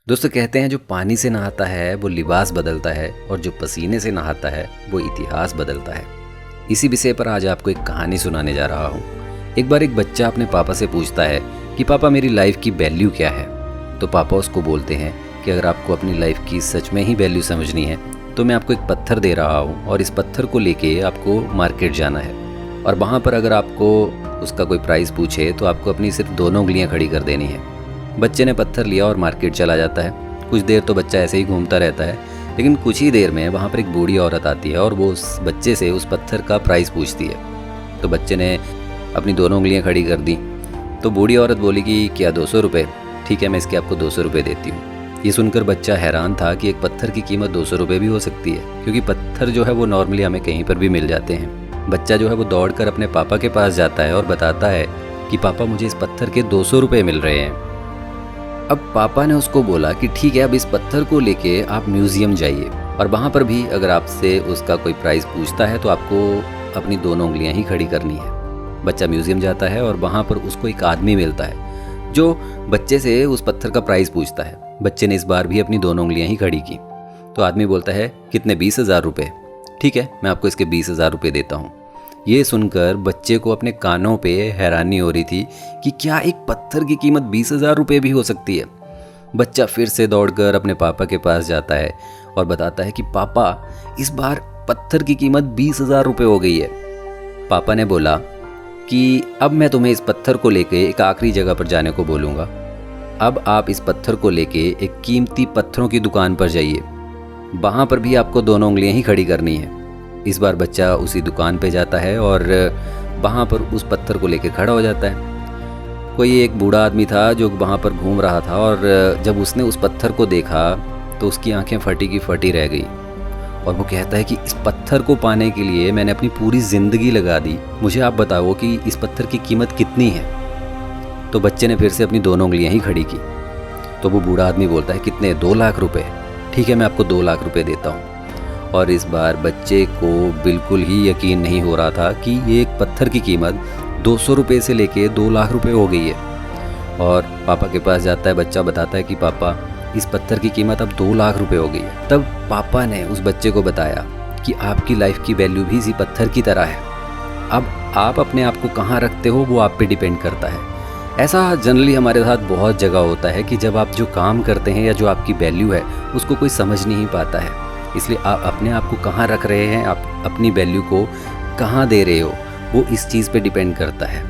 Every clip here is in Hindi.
दोस्तों कहते हैं जो पानी से नहाता है वो लिबास बदलता है और जो पसीने से नहाता है वो इतिहास बदलता है। इसी विषय पर आज आपको एक कहानी सुनाने जा रहा हूँ। एक बार एक बच्चा अपने पापा से पूछता है कि पापा मेरी लाइफ की वैल्यू क्या है। तो पापा उसको बोलते हैं कि अगर आपको अपनी लाइफ की सच में ही वैल्यू समझनी है तो मैं आपको एक पत्थर दे रहा हूँ और इस पत्थर को लेके आपको मार्केट जाना है और वहाँ पर अगर आपको उसका कोई प्राइस पूछे तो आपको अपनी सिर्फ दोनों उंगलियाँ खड़ी कर देनी है। बच्चे ने पत्थर लिया और मार्केट चला जाता है। कुछ देर तो बच्चा ऐसे ही घूमता रहता है, लेकिन कुछ ही देर में वहाँ पर एक बूढ़ी औरत आती है और वो उस बच्चे से उस पत्थर का प्राइस पूछती है। तो बच्चे ने अपनी दोनों उंगलियाँ खड़ी कर दी। तो बूढ़ी औरत बोली कि क्या 200 रुपये? ठीक है, मैं इसके आपको 200 रुपये देती हूँ। ये सुनकर बच्चा हैरान था कि एक पत्थर की कीमत 200 रुपये भी हो सकती है, क्योंकि पत्थर जो है वो नॉर्मली हमें कहीं पर भी मिल जाते हैं। बच्चा जो है वो दौड़कर अपने पापा के पास जाता है और बताता है कि पापा मुझे इस पत्थर के 200 रुपये मिल रहे हैं। अब पापा ने उसको बोला कि ठीक है, अब इस पत्थर को लेके आप म्यूज़ियम जाइए और वहाँ पर भी अगर आपसे उसका कोई प्राइस पूछता है तो आपको अपनी दोनों उंगलियाँ ही खड़ी करनी है। बच्चा म्यूज़ियम जाता है और वहाँ पर उसको एक आदमी मिलता है जो बच्चे से उस पत्थर का प्राइस पूछता है। बच्चे ने इस बार भी अपनी दोनों उंगलियाँ ही खड़ी की। तो आदमी बोलता है कितने? 20,000 रुपये। ठीक है, मैं आपको इसके 20,000 रुपये देता हूँ। ये सुनकर बच्चे को अपने कानों पे हैरानी हो रही थी कि क्या एक पत्थर की कीमत 20,000 रुपये भी हो सकती है। बच्चा फिर से दौड़कर अपने पापा के पास जाता है और बताता है कि पापा इस बार पत्थर की कीमत 20,000 रुपये हो गई है। पापा ने बोला कि अब मैं तुम्हें इस पत्थर को लेके एक आखिरी जगह पर जाने को बोलूँगा। अब आप इस पत्थर को लेके एक कीमती पत्थरों की दुकान पर जाइए। वहाँ पर भी आपको दोनों उंगलियाँ ही खड़ी करनी है। इस बार बच्चा उसी दुकान पे जाता है और वहाँ पर उस पत्थर को लेके खड़ा हो जाता है। कोई एक बूढ़ा आदमी था जो वहाँ पर घूम रहा था और जब उसने उस पत्थर को देखा तो उसकी आंखें फटी की फटी रह गई और वो कहता है कि इस पत्थर को पाने के लिए मैंने अपनी पूरी ज़िंदगी लगा दी। मुझे आप बताओ कि इस पत्थर की कीमत कितनी है? तो बच्चे ने फिर से अपनी दोनों उंगलियाँ ही खड़ी की। तो वो बूढ़ा आदमी बोलता है कितने? 2 लाख रुपये। ठीक है, मैं आपको 2 लाख रुपये देता हूँ। और इस बार बच्चे को बिल्कुल ही यकीन नहीं हो रहा था कि ये एक पत्थर की कीमत 200 रुपये से लेके 2 लाख रुपये हो गई है। और पापा के पास जाता है। बच्चा बताता है कि पापा इस पत्थर की कीमत अब 2 लाख रुपये हो गई है। तब पापा ने उस बच्चे को बताया कि आपकी लाइफ की वैल्यू भी इसी पत्थर की तरह है। अब आप अपने आप को कहाँ रखते हो वो आप पे डिपेंड करता है। ऐसा जनरली हमारे साथ बहुत जगह होता है कि जब आप जो काम करते हैं या जो आपकी वैल्यू है उसको कोई समझ नहीं पाता है। इसलिए आप अपने आप को कहाँ रख रहे हैं, आप अपनी वैल्यू को कहाँ दे रहे हो, वो इस चीज़ पे डिपेंड करता है।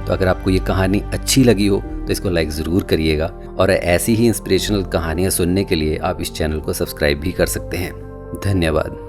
तो अगर आपको ये कहानी अच्छी लगी हो तो इसको लाइक ज़रूर करिएगा और ऐसी ही इंस्पिरेशनल कहानियाँ सुनने के लिए आप इस चैनल को सब्सक्राइब भी कर सकते हैं। धन्यवाद।